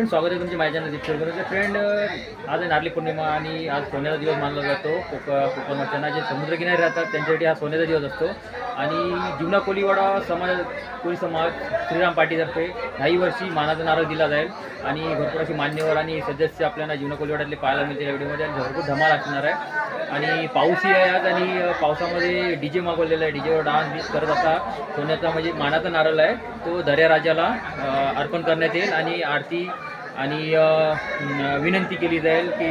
Friend, स्वागत आहे तुमचे माझ्या चॅनल दीपशेखर फ्रेंड। आज आहे नारळी पौर्णिमा आणि आज सोन्याचा दिवस मानला जातो। कोकणवाच्यांना जे समुद्रकिनारी राहतात त्यांच्यासाठी हा सोन्याचा दिवस असतो। आणि जीवना कोळीवाडा कोळी समाज श्रीराम पार्टीतर्फे 10 वर्षी मानाचा नारळ दिला जाईल आणि भरपूर अशी मान्यवर आणि सदस्य आपल्याला जीवना कोळीवाड्यातले पाहायला मिळते या व्हिडिओमध्ये। आणि भरपूर धमाल असणार आहे आणि पाऊसही आहे आज आणि पावसामध्ये डीजे मागवलेला आहे। डीजेवर डान्स करत असा सोन्याचा म्हणजे मानाचा नारळ आहे तो दर्या राजाला अर्पण करण्यात येईल आणि आरती आणि विनंती केली जाईल की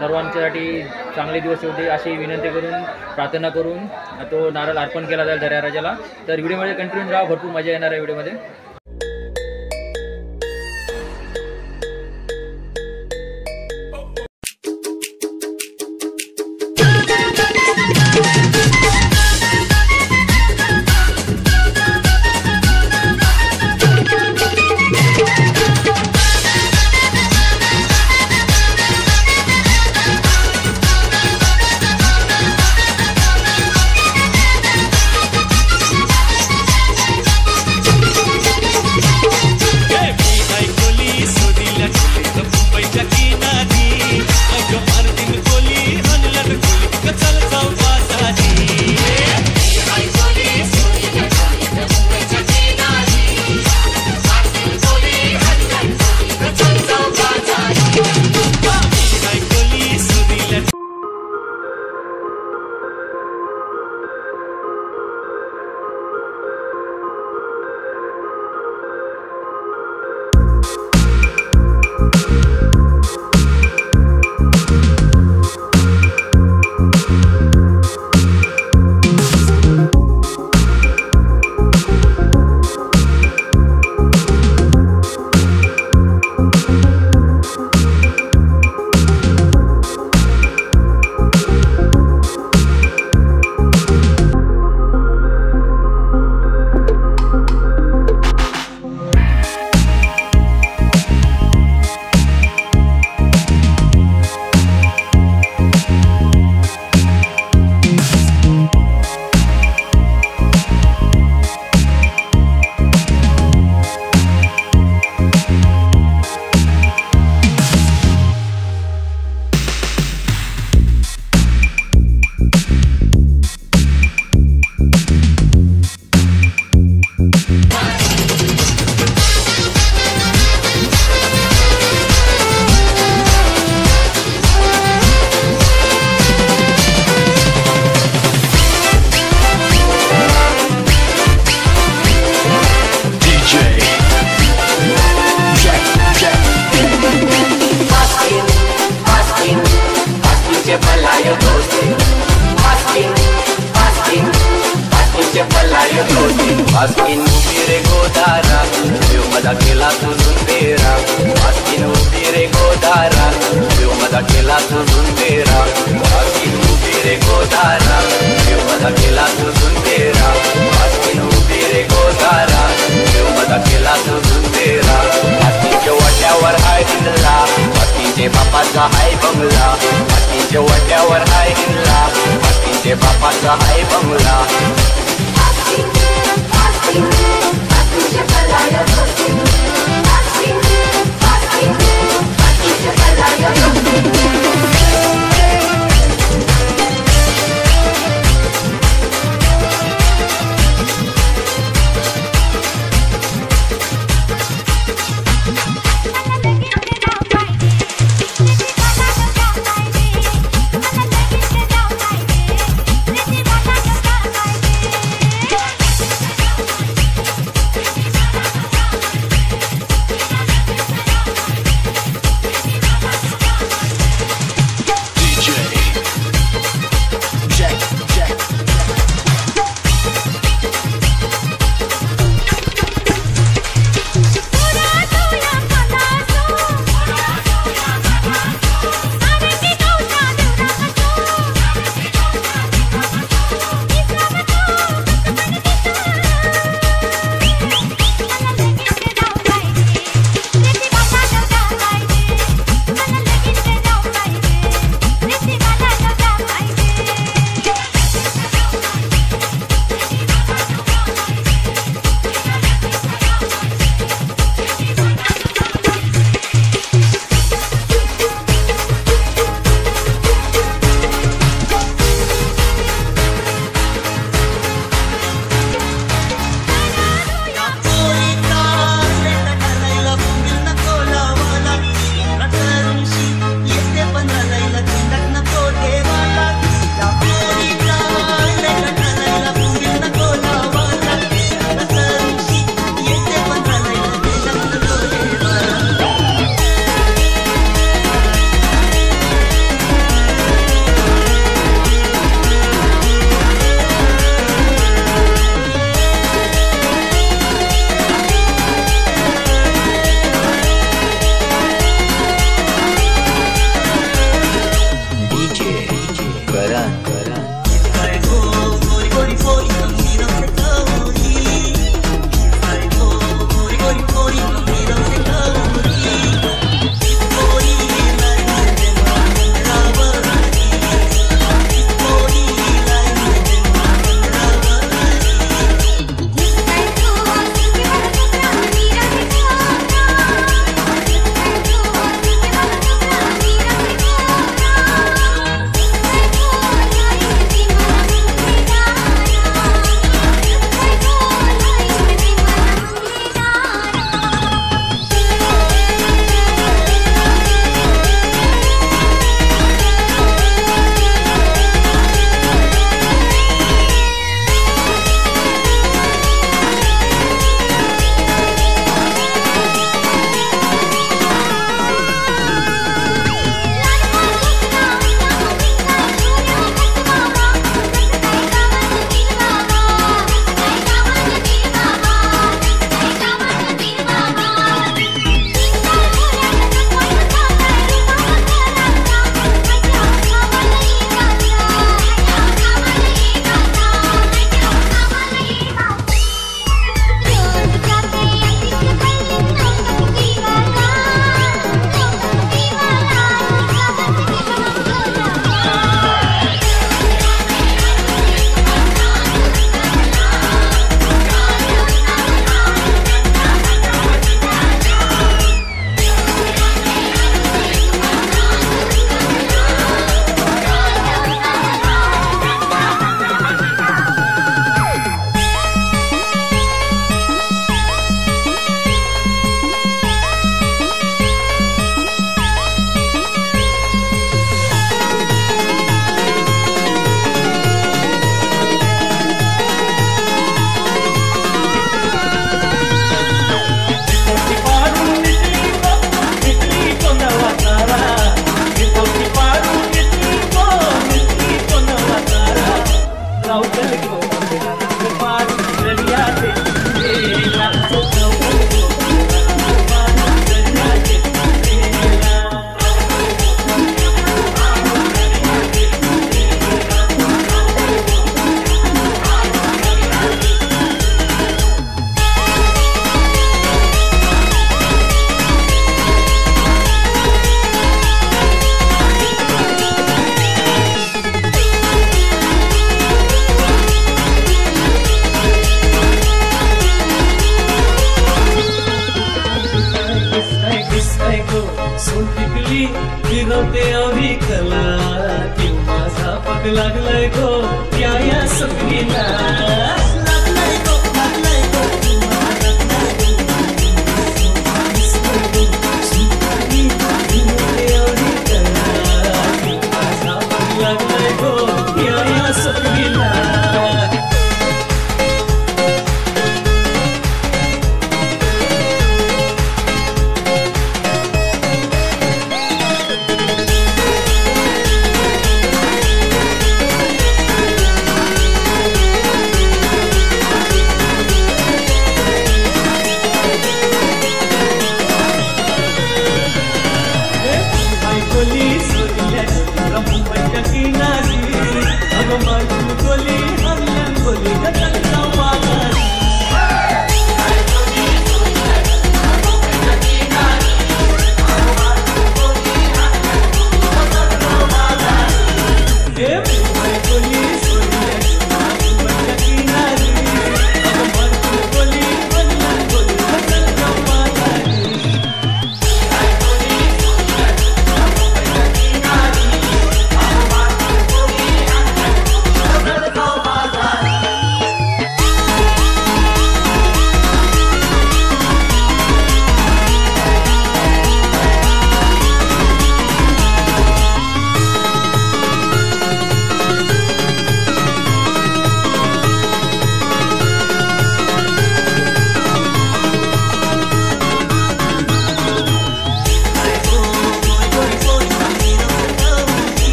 सर्वांच्यासाठी चांगले दिवस होते अशी विनंती करून प्रार्थना करून तो नारळ अर्पण केला जाईल दर्या राजाला। तर व्हिडिओमध्ये कंटिन्यू राहा, भरपूर मजा येणार आहे व्हिडिओमध्ये। Askin upire godara, eu madakela tuzundera. Askin upire godara, eu madakela tuzundera. Askin upire godara, eu madakela tuzundera. Askin upire godara, eu madakela tuzundera. Askinच्या वाट्यावर हाय हिंदला, askinचे बापाचा हाय बंगला. askinच्या वाट्यावर हाय हिंदला, askinचे बापाचा हाय बंगला. लागलाय गो या सखीला लागलाय गो तुम्हाला लागलाय गो या सखीला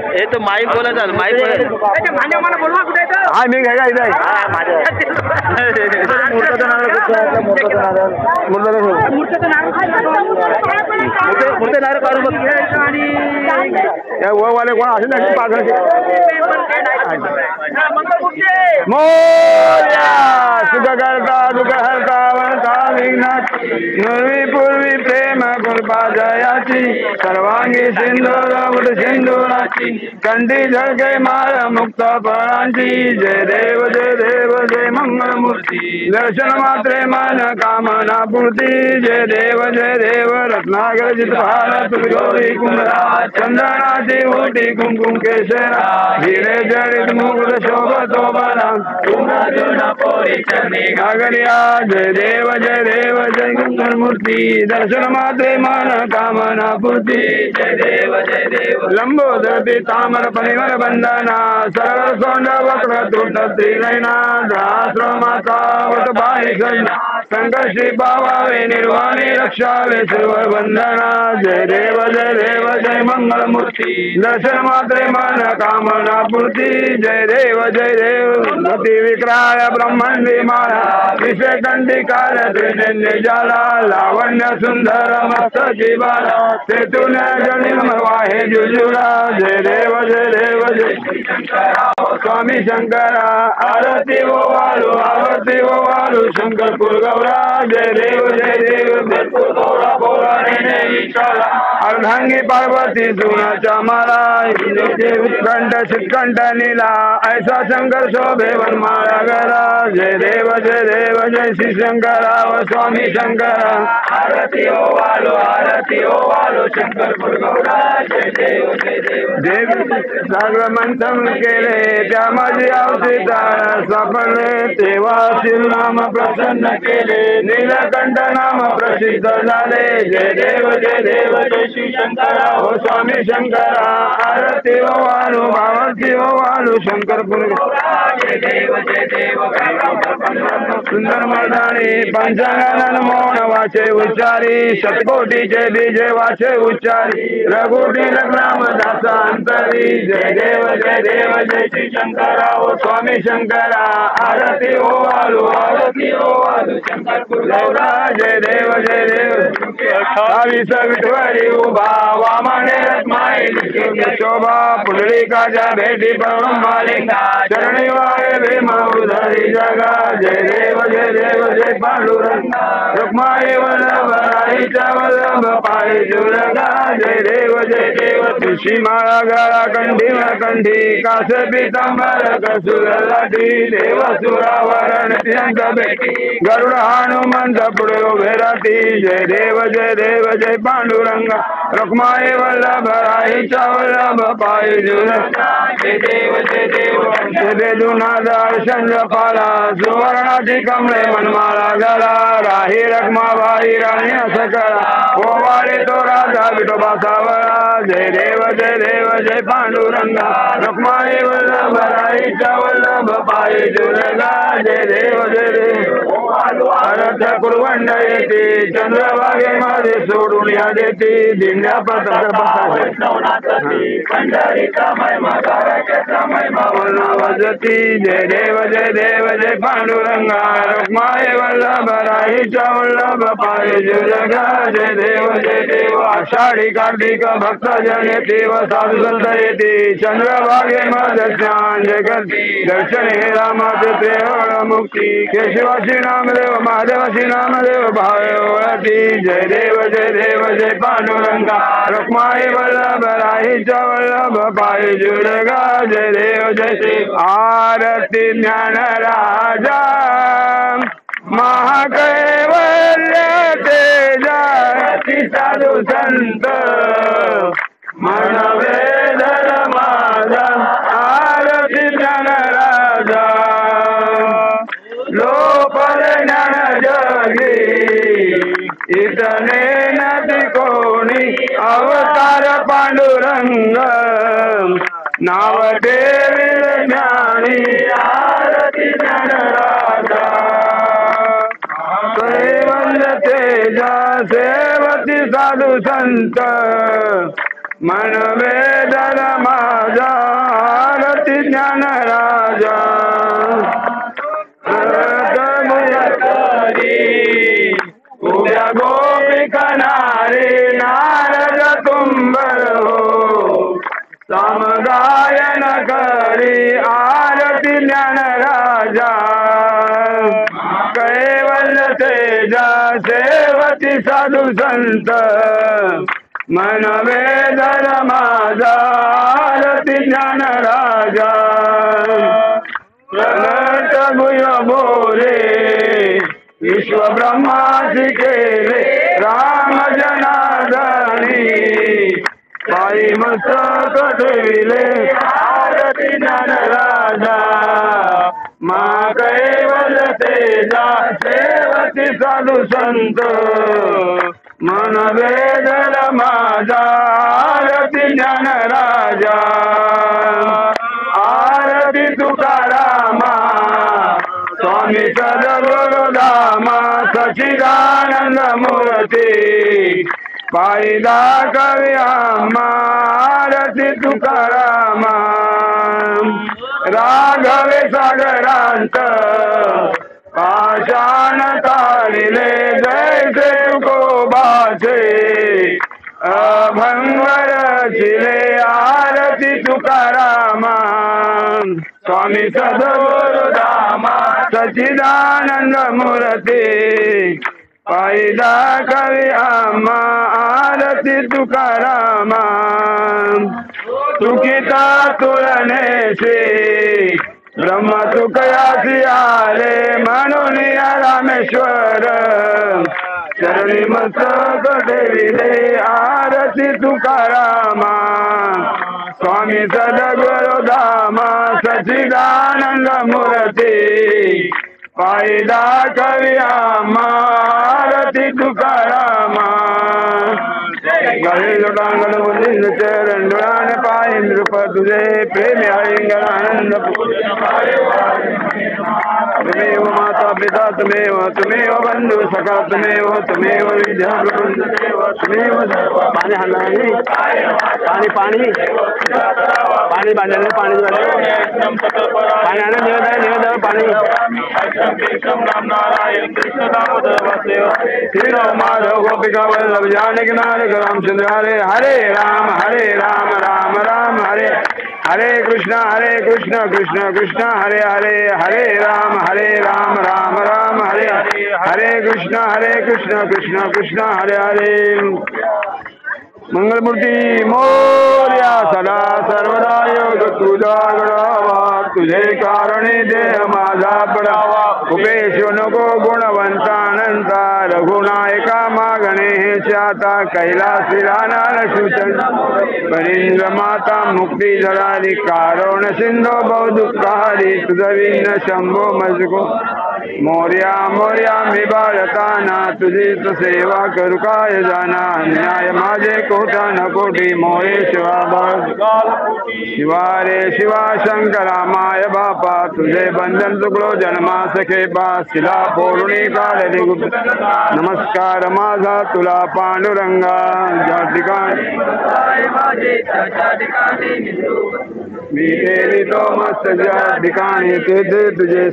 हे तो माईक बोला चाल माईक बोला हा मी घ्या इथे मूर्ती नारळ काढून बघ या वाले कोण असेल ना पाच मोर्या सुख करता दुःख हरता वरता विघ्नात नुर्वी पूर्वी प्रेम कृपा जयाची सर्वांगी सिंधूर सिंधुराची कंठी झळके माळ मुक्त फळांची जय देव जय मंगल मूर्ती दर्शन मात्रे मन कामना पूर्ती जय देव रत्नागर जित भारत गौरी कुमरा चंदनाची ओटी कुंकुम केशरा हिरे जडित मुकुट शोभतो बला पोरी चरणी घागरिया जय देव जय मंगल मूर्ती दर्शन मात्रे मन कामना पूर्ती जय देव लंबोदर तामर परिमल बंधना सरळ सोंड वक्र त्रुट त्रिनयना माता वट बाई संकर्षी पावावे निर्वाणी रक्षावे सर्व बंधना जय देव जय मंगल मूर्ती दर्शन मात्रे मन कामना पूर्ती जय देव मती विक्राय ब्रह्मंडी माळा विषय कंटिकाल त्रिनेन्द्र जाला लावण्य सुंदर मस्त जीवाला तेतून जनिम वाहे जुजुला जय देव देव जय देव जय स्वामी शंकरा आरती ओवाळू शंकरपूर गौरा जय देव भरपूर गौरा बोलाने विचारा अर्धांगी पार्वती जुनाच्या माळा कंठ शितकंठ नीला ऐसा शंकर शोभे वनमाळा गला जय देव जय श्री शंकरा व स्वामी शंकरा आरती ओवाळू शंकरपूर गौरा जय देव देव सागर मंथन केले त्या माझी अवचिता सापडले तेव्हा नाम प्रसन्न केले नीलकंठ नाम प्रसिद्ध झाले जय देव जय श्री शंकरा हो स्वामी शंकरा आरती ओवाळू शंकरपूर जय देव सुंदर मर्दानी पंचांगानन मौन वाचे उच्चारी शतकोटीचे बीजे वाचे उच्चारी रघुटी रामदासा अंतरी जय देव जय श्री शंकरा हो स्वामी शंकरा आरती ओवाळू शंकरपूर गौरा जय देव विठवारी उभा वामने रत्माई शोभा पुंडलिकाच्या भेटी पळून मालिका चरणी वाळे भीमा उधारी जगा जय देव जय पांडुरंगा रुक्माई वल्लभराईच्या वल्लभ पायी जुलगा जय देव तुळशी माळा गळा कंठी कास पीतांबर कसुर लाठी देव सुरावरण त्यांच भेटी गरुड हनुमंत पुढे उभे राहती जय देव जय पांडुरंगा रुक्माई वल्लभराईच्या वल्लभ पायी जुलगा जय देव दर्शन जपाला सुवर्णाची कमळे मनमाळा गला राही रखमाबाई राणी असं करा ओवाळे तो राजा विठोबा सावळा जय देव जय पांडुरंगा रुक्माई वल्लभराईच्या वल्लभ पायी जुलगा जय देव भारत कुरवंड येते चंद्रभागे मध्ये सोडून या देते दिंड्या वाजती जय देव जय पांडुरंगा रुक्माई वल्लभराईच्या वल्लभ पायी जुलगा जय देव आषाढी कार्तिक भक्त जन येते व साधू संत येते चंद्रभागे मध्ये स्नान जगती दर्शन हे रामाचे प्रेम मुक्ती केशवाची नामदेव महादेवाची नामदेव भावे ओळखी जय देव जय पांडुरंगा रुक्माई वल्लभराईच्या वल्लभ पायी जुलगा जय देव आरती ज्ञान राजा महाकैवल्य तेजा साधू संत मनवे माझा आरती ज्ञान राजा लोपल ज्ञान जगी इतने नदी कोणी अवतार पांडुरंग नाव देवील ज्ञानी आरती ज्ञान राजा कैवल्य तेजा सेवती साधू संत मन वेदन माझा आरती ज्ञान राजा उद्या गोपिका नारी नारद तुंबर हो समगायन करी आरती ज्ञान राजा कैवल्य तेजा सेवती साधू संत मन वेदन माझा आरती ज्ञान राजा प्रगट गुय बोले विश्व ब्रह्माची केले राम जनार्दनी पायी मस्तक ठेविले आरती ज्ञान राजा मा कैवल्य तेजा सेवती साधू संत मन वेदन माझा आरती ज्ञान राजा आरती तुकारामा स्वामी सद्गुरुधामा सच्चिदानंद मूर्ती पायदा कवी आरती तुकारामा राघवे सागरांत पाषाण तारिले जैसे तुकोबाचे अभंगर चिले आरती आरती तुकारामा स्वामी सद्गुरुधामा सच्चिदानंद मूर्ती पायदा कवी आम्हा आरती तुकारामा तुकिता तुळनेशी ब्रह्म तुकयासी आले म्हणून या रामेश्वर चरणी मस्तक देविले आरती तुकारामा स्वामी सद्गुरुधामा सच्चिदानंद मूर्ती पायदा कवी आम्हा आरती तुकारामा गळे लोटांगण मुलींद चरण डोळाने पाय नृप तुझे प्रेम आलिंगन आनंद तुमेव माता पिता तुमेव तुमेव बंधु सखा तुमेव तुमेव विद्या तुमेव पाणी हल्ला पाणी पाणी पाणी बांधले पाणी पाणी आणा निवेदन निवेदन पाणी श्रीराम माधव गोपिका वल्लभ जानकी नायक रामचंद्र हरे हरे राम राम राम हरे हरे कृष्ण कृष्ण कृष्ण हरे हरे हरे राम राम राम हरे हरे कृष्ण कृष्ण कृष्ण हरे हरे मंगलमूर्ती मोर्या सदा सर्वदा योग तुझा गडावा तुझे कारणे देह माझा पडावा उपेश नको गुणवंतानंता रघुनायका मागणे हे चाता कैलासी राहणार सूचन परींद्र माता मुक्ती जळाली कारोण सिंधो बहुदुःखारी तुझ विघ्न शंभो मजको मोर्या मोर्या मी बाळताना तुझी सेवा करू काय जाना न्याय माझे कोटा न कोटी मोरे शिवा शिवा रे शिवा शंकरा माय बापा तुझे बंधन चुकलो जन्मा सखे बा शिला पौर्णी काढली गुप्त नमस्कार माझा तुला पांडुरंगा ज्या ठिकाणी मी तेरी तो मस्त ज्या ठिकाणी तेथे तुझे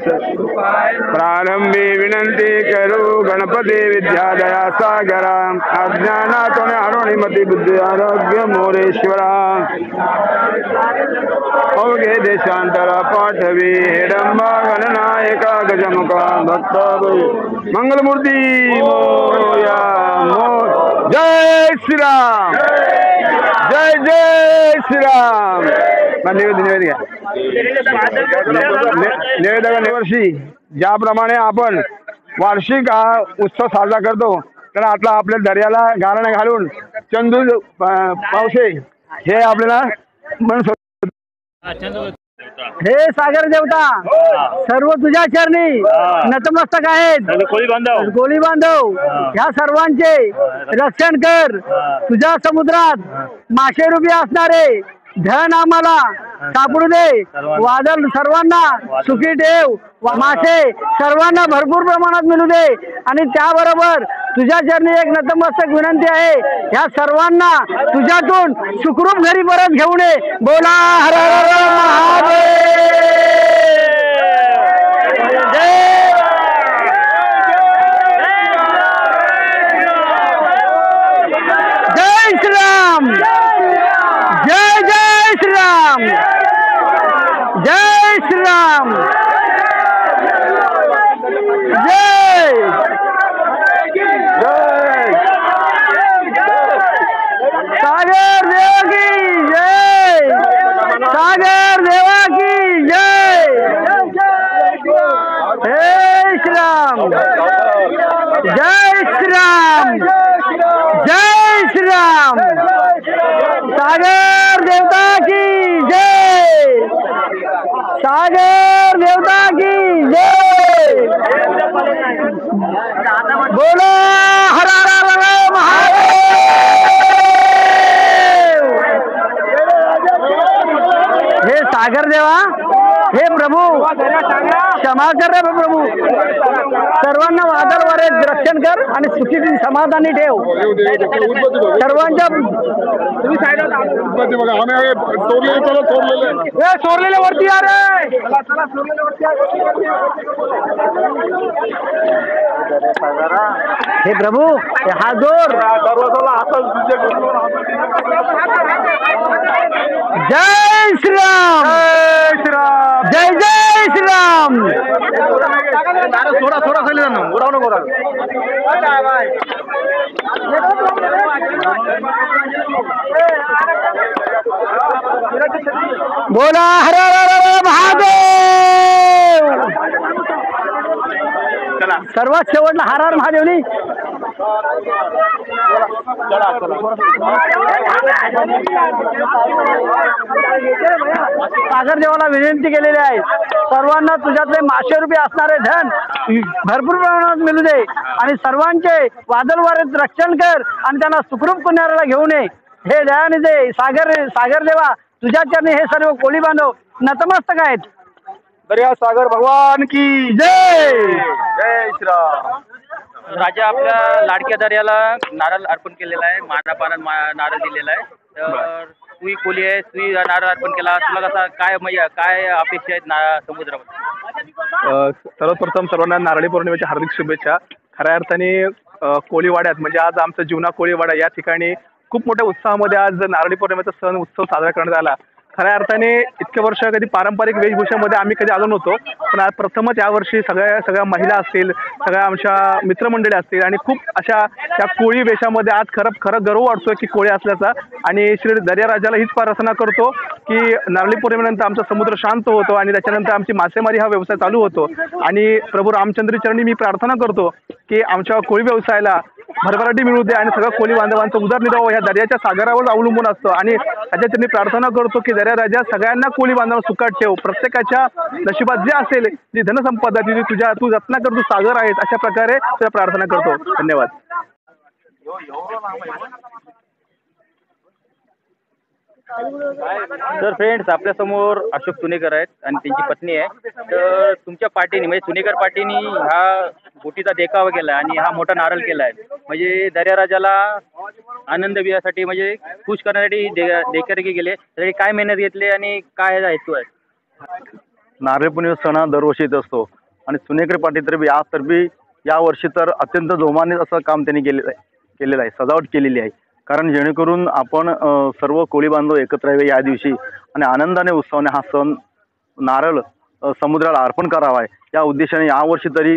प्रारंभी विनंती करू गणपती विद्या दया सागरा अज्ञानातून अरुणिमती बुद्धी आरोग्य मोरेश्वरा अवघे देशांतरा पाठवी हेडंबा गणनायका गजमुखा भक्त मंगलमूर्ती मोया मोर जय श्रीराम जय जय श्रीराम निवेदक वर्षी ज्याप्रमाणे आपण वार्षिक हा उत्सव साजरा करतो तर आता आपल्या दर्याला गारण घालून चंदू पावसे हे आपल्याला हे सागर देवता सर्व तुझ्या चरणी नतमस्तक आहेत. कोळी बांधव ह्या सर्वांचे रक्षण कर. तुझ्या समुद्रात मासेरूपी असणारे धन आम्हाला सापडू दे. वादळ सर्वांना सुखी ठेव. मासे सर्वांना भरपूर प्रमाणात मिळू दे. आणि त्याबरोबर तुझ्या चरणी एक नतमस्तक विनंती आहे, ह्या सर्वांना तुझ्यातून सुखरूप घरी परत घेऊन ये. बोला हर हर महादेव. जय श्रीराम. जय जय श्रीराम. जय श्रीराम. जय सागर देवा की जय. सागर देवा की जय. जय श्रीराम. जय श्रीराम. जय श्रीराम. सागर देवता की जय. सागर देवता की जय. बोलो हर हर महादेव. हे सागर देवा हे प्रभू क्षमा कर रे प्रभू, सर्वांना वादळ वारे रक्षण कर आणि सुखी समाधानी ठेव सर्वांच्या। चोरलेले वरती आ रे, हे प्रभू हा जोर जय श्रीराम, जय जय श्रीराम। थोडा थोडा खाली जाणं उडाव नको बोला हर हर महादेव। सर्वात शेवटला हर हर महादेवनी सागर देवाला विनंती केलेली आहे, सर्वांना तुझ्यातले माशे रुपये असणारे धन भरपूर प्रमाणात मिळू दे आणि सर्वांचे वादळ वारेत रक्षण कर आणि त्यांना सुखरूप किनाऱ्याला घेऊन ये। हे दयाने दे सागर देवा, तुझ्या चरणी हे सर्व कोळी बांधव नतमस्तक आहेत। दर्या सागर भगवान की जय, जय श्रीराम। राजा आपल्या लाडक्या दर्याला नारळ अर्पण केलेला आहे, मानापानात नारळ दिलेला आहे। तर तूही कोली आहे, तूही नारळ अर्पण केला, तुला कसा काय म्हणजे काय अपेक्षा आहेत समुद्रामध्ये? सर्वप्रथम सर्वांना नारळी पौर्णिमेच्या हार्दिक शुभेच्छा। खऱ्या अर्थाने कोळीवाड्यात म्हणजे आज आमचा जीवना कोळीवाडा या ठिकाणी खूप मोठ्या उत्साहामध्ये आज नारळी पौर्णिमेचा सण उत्सव साजरा करण्यात आला। खऱ्या अर्थाने इतके वर्ष कधी पारंपरिक वेशभूषेमध्ये आम्ही कधी आलो नव्हतो, पण आज प्रथमच यावर्षी सगळ्या महिला असतील, सगळ्या आमच्या मित्रमंडळी असतील आणि खूप अशा त्या कोळी वेशामध्ये आज खरं गर्व वाटतोय की कोळी असल्याचा। आणि श्री दर्याराजाला हीच प्रार्थना करतो की नारळी पौर्णिमेनंतर आमचा समुद्र शांत होतो आणि त्याच्यानंतर आमची मासेमारी हा व्यवसाय चालू होतो। आणि प्रभू रामचंद्र चरणी मी प्रार्थना करतो की आमच्या कोळी व्यवसायाला भरभराटी मिळू दे आणि सगळं कोळी बांधवांचा उदरनिर्वाह ह्या दर्याच्या सागरावर अवलंबून असतो। आणि त्याच्या त्यांनी प्रार्थना करतो की दर्या राजा सगळ्यांना कोळी बांधवांना सुखात ठेव, प्रत्येकाच्या नशिबात जे असेल ती धनसंपदा ती तू रत्ना कर, तू सागर आहेस, अशा प्रकारे तुला प्रार्थना करतो। धन्यवाद। तर फ्रेंड्स आपल्यासमोर अशोक चुनेकर आहेत आणि त्यांची पत्नी आहे। तर तुमच्या पार्टीने म्हणजे चुनेकर पार्टीने हा बोटीचा देखावा केला आणि हा मोठा नारळ केला आहे, म्हणजे दर्याराजाला आनंद देण्यासाठी म्हणजे खुश करण्यासाठी देखरेखी केले। त्यासाठी काय मेहनत घेतली आणि काय हेतू आहे? नारळी पौर्णिमा सण दरवर्षी येत असतो आणि चुनेकर पार्टीतर्फे या वर्षी तर अत्यंत जोमाने असं काम त्यांनी केलेलं आहे, सजावट केलेली आहे। कारण जेणेकरून आपण सर्व कोळी बांधव एकत्र यावे या दिवशी आणि आनंदाने उत्सवाने हा सण नारळ समुद्राला अर्पण करावा आहे या उद्देशाने यावर्षी तरी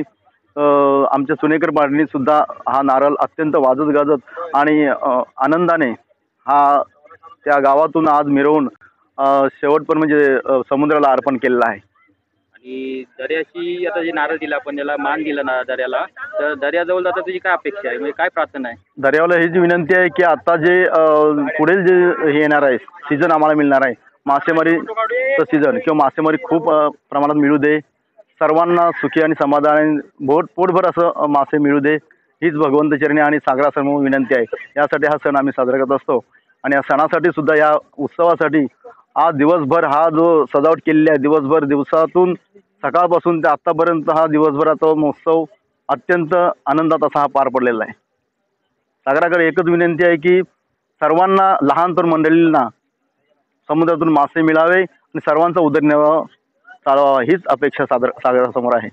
आमच्या चुनेकर पार्टीने सुद्धा हा नारळ अत्यंत वाजत गाजत आणि आनंदाने हा त्या गावातून आज मिरवून शेवटपर्यंत म्हणजे समुद्राला अर्पण केलेला आहे। आणि दर्याशी आता जे नारळ दिला आपण त्याला मान दिला ना दर्याला, तर दर्याजवळ जाता तुझी काय अपेक्षा आहे, म्हणजे काय प्रार्थना आहे? दर्याला हीच विनंती आहे की आता जे पुढील जे हे येणार आहे सीझन आम्हाला मिळणार आहे मासेमारीचं सीझन किंवा मासेमारी खूप प्रमाणात मिळू दे, सर्वांना सुखी आणि समाधानी पोटभर असं मासे मिळू दे, हीच भगवंतचरणी आणि सागरासमोर विनंती आहे। यासाठी हा सण आम्ही साजरा करत असतो आणि या सणासाठी सुद्धा या उत्सवासाठी आज दिवसभर हा जो सजावट केलेली आहे, दिवसातून सकाळपासून ते आत्तापर्यंत हा दिवसभराचा महोत्सव अत्यंत आनंदात असा हा पार पडलेला आहे। सागराकडे एकच विनंती आहे की सर्वांना लहान तरुण मंडळींना समुद्रातून मासे मिळावे आणि सर्वांचा उदरनिर्वाह चालवावा हीच अपेक्षा सागरासमोर आहे।